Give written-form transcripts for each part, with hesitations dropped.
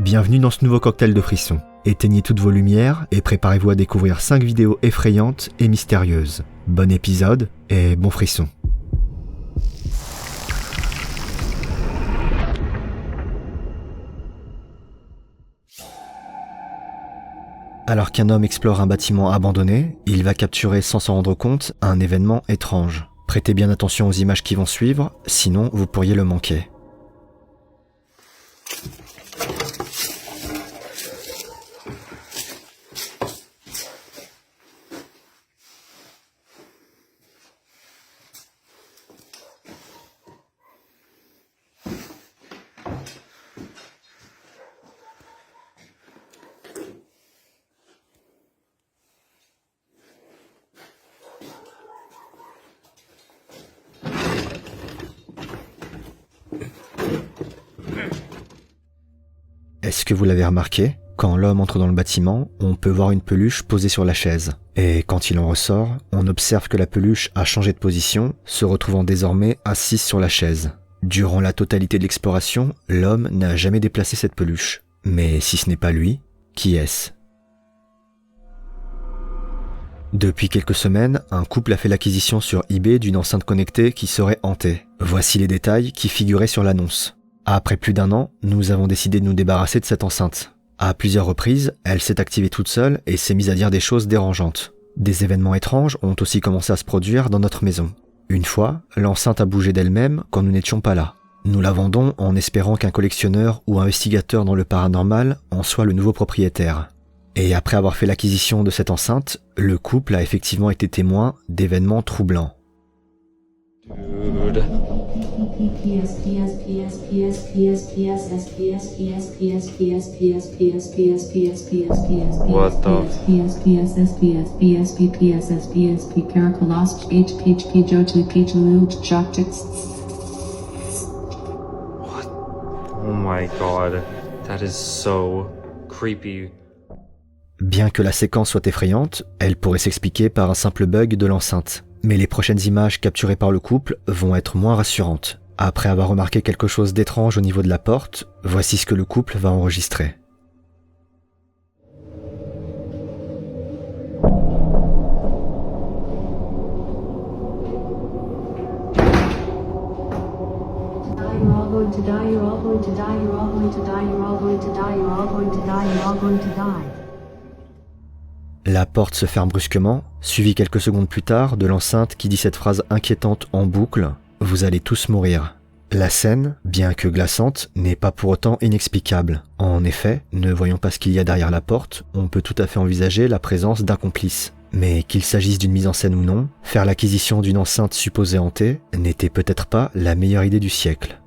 Bienvenue dans ce nouveau cocktail de frissons. Éteignez toutes vos lumières et préparez-vous à découvrir 5 vidéos effrayantes et mystérieuses. Bon épisode et bon frisson. Alors qu'un homme explore un bâtiment abandonné, il va capturer sans s'en rendre compte un événement étrange. Prêtez bien attention aux images qui vont suivre, sinon vous pourriez le manquer. Est-ce que vous l'avez remarqué? Quand l'homme entre dans le bâtiment, on peut voir une peluche posée sur la chaise. Et quand il en ressort, on observe que la peluche a changé de position, se retrouvant désormais assise sur la chaise. Durant la totalité de l'exploration, l'homme n'a jamais déplacé cette peluche. Mais si ce n'est pas lui, qui est-ce? Depuis quelques semaines, un couple a fait l'acquisition sur eBay d'une enceinte connectée qui serait hantée. Voici les détails qui figuraient sur l'annonce. Après plus d'1 an, nous avons décidé de nous débarrasser de cette enceinte. À plusieurs reprises, elle s'est activée toute seule et s'est mise à dire des choses dérangeantes. Des événements étranges ont aussi commencé à se produire dans notre maison. Une fois, l'enceinte a bougé d'elle-même quand nous n'étions pas là. Nous la vendons en espérant qu'un collectionneur ou investigateur dans le paranormal en soit le nouveau propriétaire. Et après avoir fait l'acquisition de cette enceinte, le couple a effectivement été témoin d'événements troublants. Dude. What the? What? Oh my god. That is so creepy. Bien que la séquence soit effrayante, elle pourrait s'expliquer par un simple bug de l'enceinte. Mais les prochaines images capturées par le couple vont être moins rassurantes. Après avoir remarqué quelque chose d'étrange au niveau de la porte, voici ce que le couple va enregistrer. La porte se ferme brusquement, suivie quelques secondes plus tard de l'enceinte qui dit cette phrase inquiétante en boucle « Vous allez tous mourir ». La scène, bien que glaçante, n'est pas pour autant inexplicable. En effet, ne voyant pas ce qu'il y a derrière la porte, on peut tout à fait envisager la présence d'un complice. Mais qu'il s'agisse d'une mise en scène ou non, faire l'acquisition d'une enceinte supposée hantée n'était peut-être pas la meilleure idée du siècle.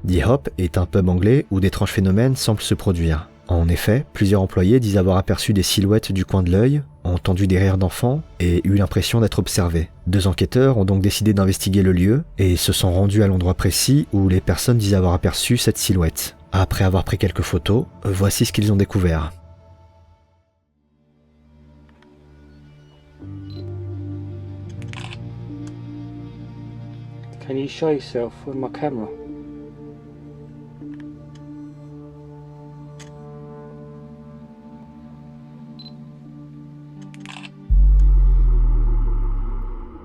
The Hop est un pub anglais où d'étranges phénomènes semblent se produire. En effet, plusieurs employés disent avoir aperçu des silhouettes du coin de l'œil, entendu des rires d'enfants et eu l'impression d'être observés. 2 enquêteurs ont donc décidé d'investiguer le lieu et se sont rendus à l'endroit précis où les personnes disent avoir aperçu cette silhouette. Après avoir pris quelques photos, voici ce qu'ils ont découvert. Can you show yourself with my camera?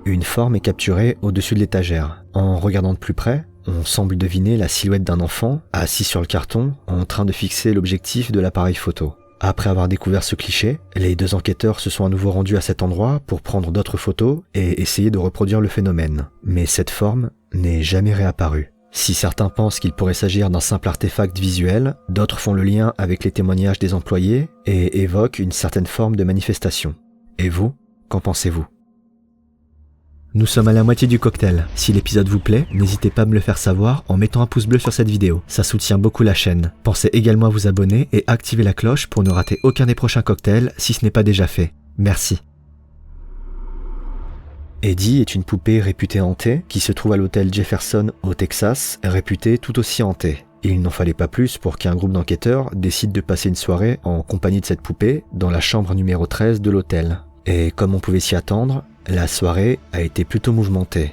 Une forme est capturée au-dessus de l'étagère. En regardant de plus près, on semble deviner la silhouette d'un enfant assis sur le carton en train de fixer l'objectif de l'appareil photo. Après avoir découvert ce cliché, les 2 enquêteurs se sont à nouveau rendus à cet endroit pour prendre d'autres photos et essayer de reproduire le phénomène. Mais cette forme n'est jamais réapparue. Si certains pensent qu'il pourrait s'agir d'un simple artefact visuel, d'autres font le lien avec les témoignages des employés et évoquent une certaine forme de manifestation. Et vous, qu'en pensez-vous ? Nous sommes à la moitié du cocktail. Si l'épisode vous plaît, n'hésitez pas à me le faire savoir en mettant un pouce bleu sur cette vidéo. Ça soutient beaucoup la chaîne. Pensez également à vous abonner et activer la cloche pour ne rater aucun des prochains cocktails si ce n'est pas déjà fait. Merci. Eddie est une poupée réputée hantée qui se trouve à l'hôtel Jefferson au Texas, réputée tout aussi hantée. Il n'en fallait pas plus pour qu'un groupe d'enquêteurs décide de passer une soirée en compagnie de cette poupée dans la chambre numéro 13 de l'hôtel. Et comme on pouvait s'y attendre, la soirée a été plutôt mouvementée.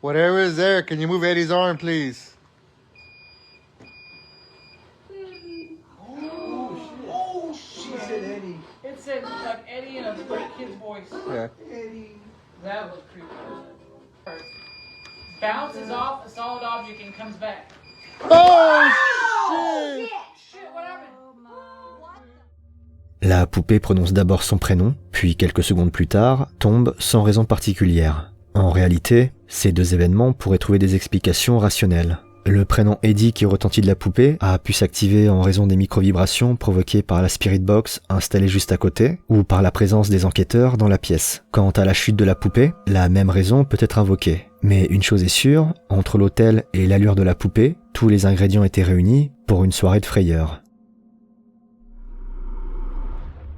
Whatever is there, can you move Eddie's arm, please? It said like Eddie in a little kid's voice. Yeah. That was creepy. Bounces off a solid object and comes back. Oh, shit! Shit, what happened? La poupée prononce d'abord son prénom, puis quelques secondes plus tard, tombe sans raison particulière. En réalité, ces deux événements pourraient trouver des explications rationnelles. Le prénom Eddie qui retentit de la poupée a pu s'activer en raison des micro-vibrations provoquées par la Spirit Box installée juste à côté, ou par la présence des enquêteurs dans la pièce. Quant à la chute de la poupée, la même raison peut être invoquée. Mais une chose est sûre, entre l'hôtel et l'allure de la poupée, tous les ingrédients étaient réunis pour une soirée de frayeur.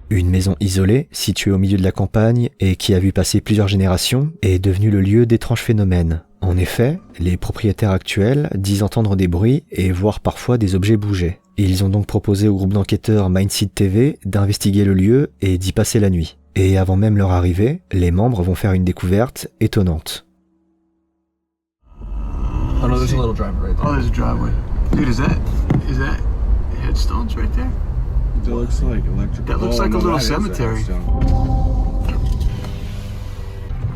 Une maison isolée, située au milieu de la campagne et qui a vu passer plusieurs générations, est devenue le lieu d'étranges phénomènes. En effet, les propriétaires actuels disent entendre des bruits et voir parfois des objets bouger. Ils ont donc proposé au groupe d'enquêteurs Mindseed TV d'investiguer le lieu et d'y passer la nuit. Et avant même leur arrivée, les membres vont faire une découverte étonnante. Oh no, there's a little driveway right there. Oh, there's a driveway. Dude, is that headstones right there? That looks like electrical. That looks like a little cemetery.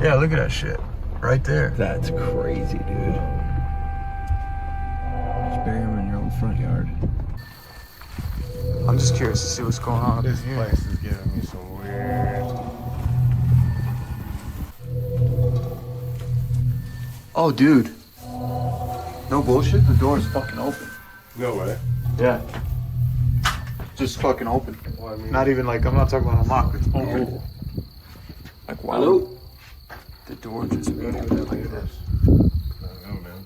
Yeah, look at that shit. Right there. That's crazy, dude. Just bury them in your own front yard. I'm just curious to see what's going on. This place is giving me some weird. Oh, dude. No bullshit. The door is fucking open. No way. Yeah. Just fucking open. Well, I mean, Not even like, I'm not talking about a lock. It's open. Like, wow. Hello? The door just opened like this. I don't know, man.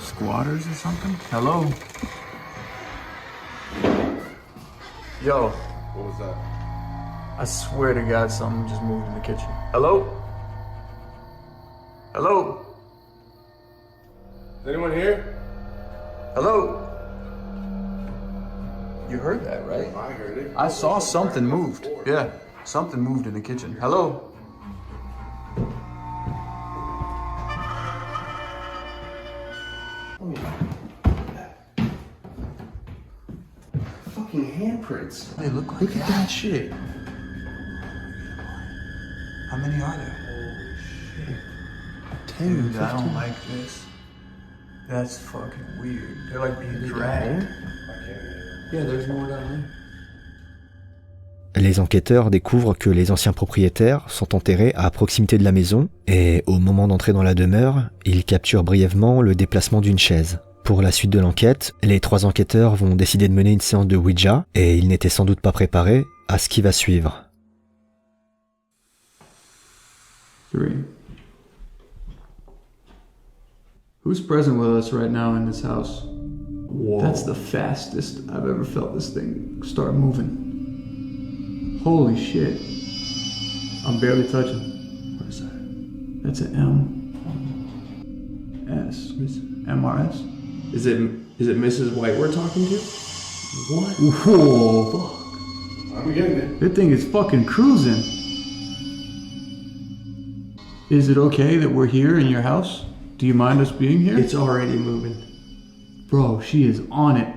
Squatters or something? Hello? Yo, What was that? I swear to God, something just moved in the kitchen. Hello? Hello? Is anyone here? Hello? You heard that, right? I heard it. I saw something moved. Yeah, something moved in the kitchen. Hello? Fucking handprints. They look like Look at that shit. How many are there? Dude, I don't like this. That's fucking weird. They're like being dragged. Yeah, there's more down there. Les enquêteurs découvrent que les anciens propriétaires sont enterrés à proximité de la maison et au moment d'entrer dans la demeure, ils capturent brièvement le déplacement d'une chaise. Pour la suite de l'enquête, les trois enquêteurs vont décider de mener une séance de Ouija et ils n'étaient sans doute pas préparés à ce qui va suivre. 3. Who's present with us right now in this house? Whoa. That's the fastest I've ever felt this thing start moving. Holy shit. I'm barely touching. What is that? That's an M. S. MRS. Is it Mrs. White we're talking to? What? Whoa, fuck. I'm getting it. That thing is fucking cruising. Is it okay that we're here in your house? Do you mind us being here? It's already moving. Bro, she is on it.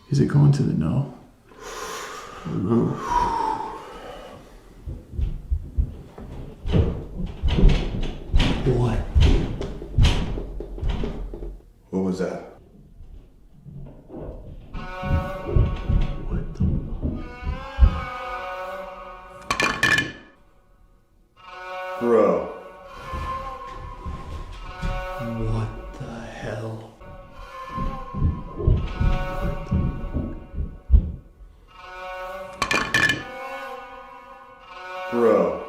Is it going to the no? What? What was that? What the? Bro. What the hell? Bro.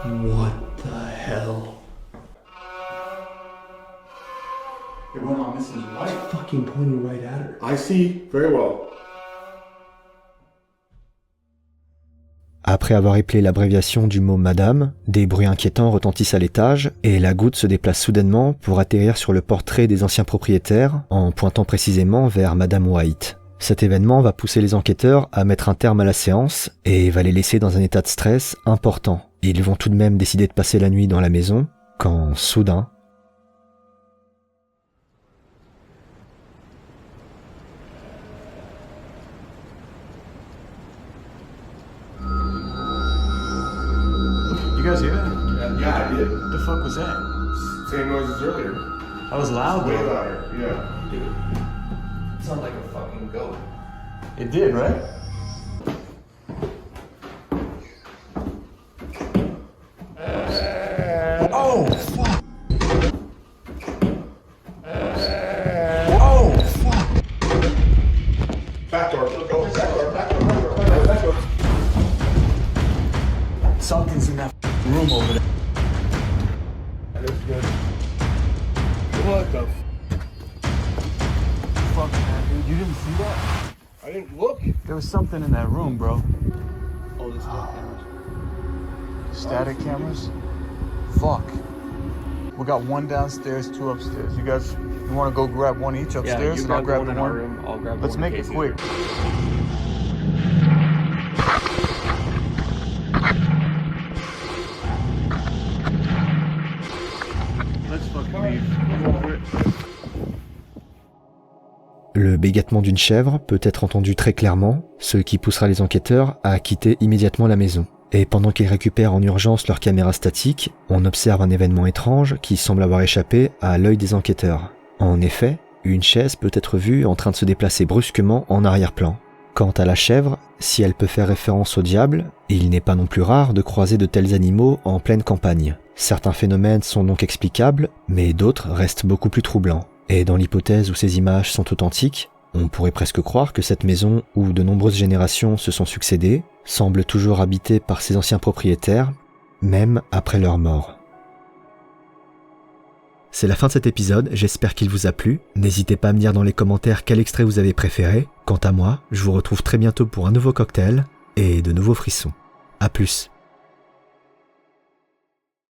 What the hell? It went on Mrs. White. It's fucking pointing right at her. I see very well. Après avoir éplé l'abréviation du mot Madame, des bruits inquiétants retentissent à l'étage et la goutte se déplace soudainement pour atterrir sur le portrait des anciens propriétaires en pointant précisément vers Madame White. Cet événement va pousser les enquêteurs à mettre un terme à la séance et va les laisser dans un état de stress important. Ils vont tout de même décider de passer la nuit dans la maison quand, soudain, You guys hear that? Yeah, I did. What the fuck was that? Same noise as earlier. That was loud, Way though. louder. Yeah. Dude. It sounds like a fucking goat. It did, right? Oh, fuck. Oh, fuck. Back door. Go. Back door. Back door. Back door. Back door. Something's in that room over there. That is good. What the? Fuck, man, dude. You didn't see that? I didn't look. There was something in that room, bro. Oh, this cameras. Static cameras? Fuck. We got one downstairs, two upstairs. You guys, you want to go grab one each upstairs, and I'll grab the one. room. I'll grab Let's one in make it case you- quick. Let's fucking leave. le bégaiement d'une chèvre peut être entendu très clairement, ce qui poussera les enquêteurs à quitter immédiatement la maison. Et pendant qu'ils récupèrent en urgence leur caméra statique, on observe un événement étrange qui semble avoir échappé à l'œil des enquêteurs. En effet, une chaise peut être vue en train de se déplacer brusquement en arrière-plan. Quant à la chèvre, si elle peut faire référence au diable, il n'est pas non plus rare de croiser de tels animaux en pleine campagne. Certains phénomènes sont donc explicables, mais d'autres restent beaucoup plus troublants. Et dans l'hypothèse où ces images sont authentiques, on pourrait presque croire que cette maison, où de nombreuses générations se sont succédées, semble toujours habitée par ses anciens propriétaires, même après leur mort. C'est la fin de cet épisode, j'espère qu'il vous a plu. N'hésitez pas à me dire dans les commentaires quel extrait vous avez préféré. Quant à moi, je vous retrouve très bientôt pour un nouveau cocktail et de nouveaux frissons. A plus.